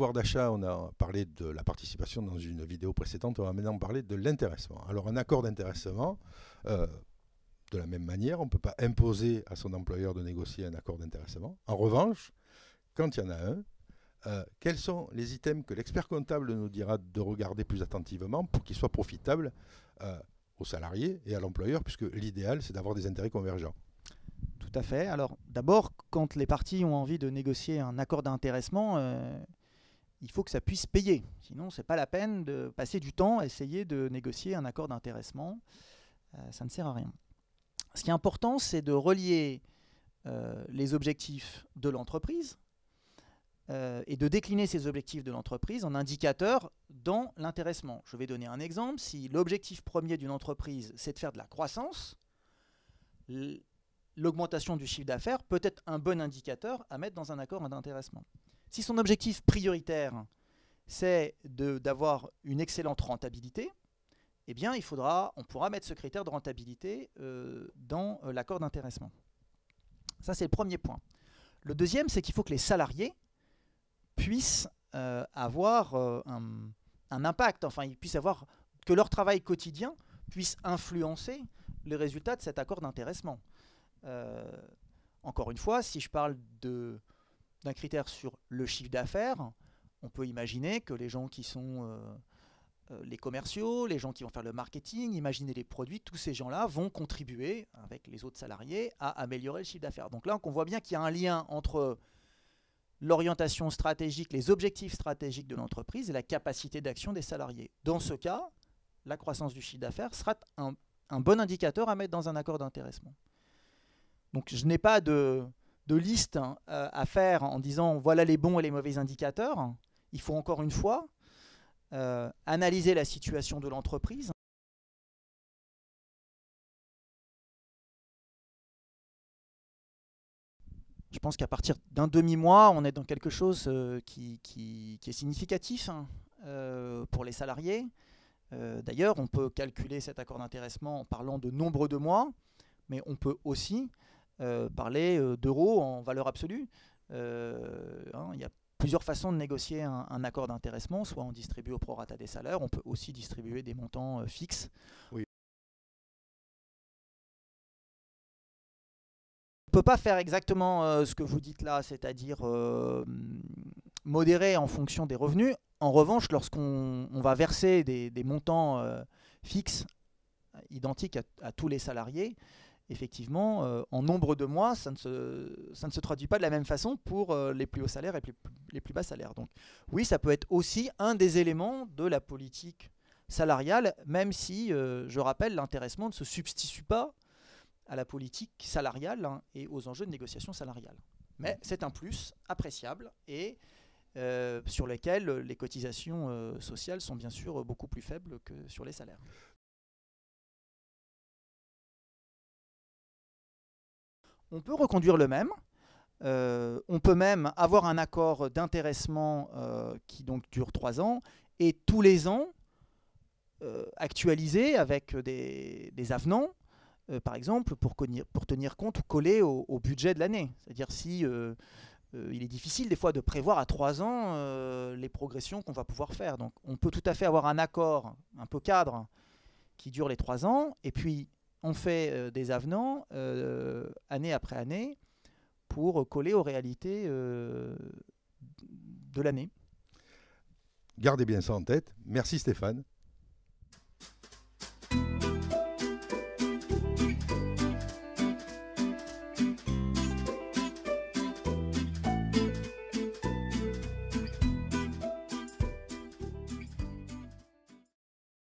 pouvoir d'achat, on a parlé de la participation dans une vidéo précédente, on va maintenant parler de l'intéressement. Alors un accord d'intéressement, de la même manière, on ne peut pas imposer à son employeur de négocier un accord d'intéressement. En revanche, quand il y en a un, quels sont les items que l'expert comptable nous dira de regarder plus attentivement pour qu'ils soient profitables aux salariés et à l'employeur, puisque l'idéal, c'est d'avoir des intérêts convergents. Tout à fait. Alors d'abord, quand les parties ont envie de négocier un accord d'intéressement, il faut que ça puisse payer. Sinon, ce n'est pas la peine de passer du temps à essayer de négocier un accord d'intéressement. Ça ne sert à rien. Ce qui est important, c'est de relier les objectifs de l'entreprise et de décliner ces objectifs de l'entreprise en indicateurs dans l'intéressement. Je vais donner un exemple. Si l'objectif premier d'une entreprise, c'est de faire de la croissance, l'augmentation du chiffre d'affaires peut être un bon indicateur à mettre dans un accord d'intéressement. Si son objectif prioritaire, c'est d'avoir une excellente rentabilité, eh bien, on pourra mettre ce critère de rentabilité dans l'accord d'intéressement. Ça, c'est le premier point. Le deuxième, c'est qu'il faut que les salariés puissent avoir un impact, enfin, ils puissent avoir, que leur travail quotidien puisse influencer les résultats de cet accord d'intéressement. Encore une fois, si je parle d'un critère sur le chiffre d'affaires, on peut imaginer que les gens qui sont les commerciaux, les gens qui vont faire le marketing, imaginer les produits, tous ces gens-là vont contribuer avec les autres salariés à améliorer le chiffre d'affaires. Donc là, on voit bien qu'il y a un lien entre l'orientation stratégique, les objectifs stratégiques de l'entreprise et la capacité d'action des salariés. Dans ce cas, la croissance du chiffre d'affaires sera un bon indicateur à mettre dans un accord d'intéressement. Donc je n'ai pas de liste à faire en disant voilà les bons et les mauvais indicateurs. Il faut encore une fois analyser la situation de l'entreprise. Je pense qu'à partir d'un demi-mois, on est dans quelque chose qui est significatif pour les salariés. D'ailleurs, on peut calculer cet accord d'intéressement en parlant de nombre de mois, mais on peut aussi parler d'euros en valeur absolue. Il y a plusieurs façons de négocier un accord d'intéressement, soit on distribue au prorata des salaires, on peut aussi distribuer des montants fixes. Oui. On ne peut pas faire exactement ce que vous dites là, c'est-à-dire modérer en fonction des revenus. En revanche, lorsqu'on va verser des montants fixes identiques à tous les salariés, effectivement, en nombre de mois, ça ne se traduit pas de la même façon pour les plus hauts salaires et les plus bas salaires. Donc oui, ça peut être aussi un des éléments de la politique salariale, même si, je rappelle, l'intéressement ne se substitue pas à la politique salariale et aux enjeux de négociation salariale. Mais c'est un plus appréciable et sur lequel les cotisations sociales sont bien sûr beaucoup plus faibles que sur les salaires. On peut reconduire le même. On peut même avoir un accord d'intéressement qui donc dure 3 ans et tous les ans actualiser avec des avenants, par exemple, pour tenir compte ou coller au budget de l'année. C'est-à-dire si il est difficile des fois de prévoir à 3 ans les progressions qu'on va pouvoir faire. Donc on peut tout à fait avoir un accord un peu cadre qui dure les 3 ans et puis on fait des avenants année après année pour coller aux réalités de l'année. Gardez bien ça en tête. Merci Stéphane.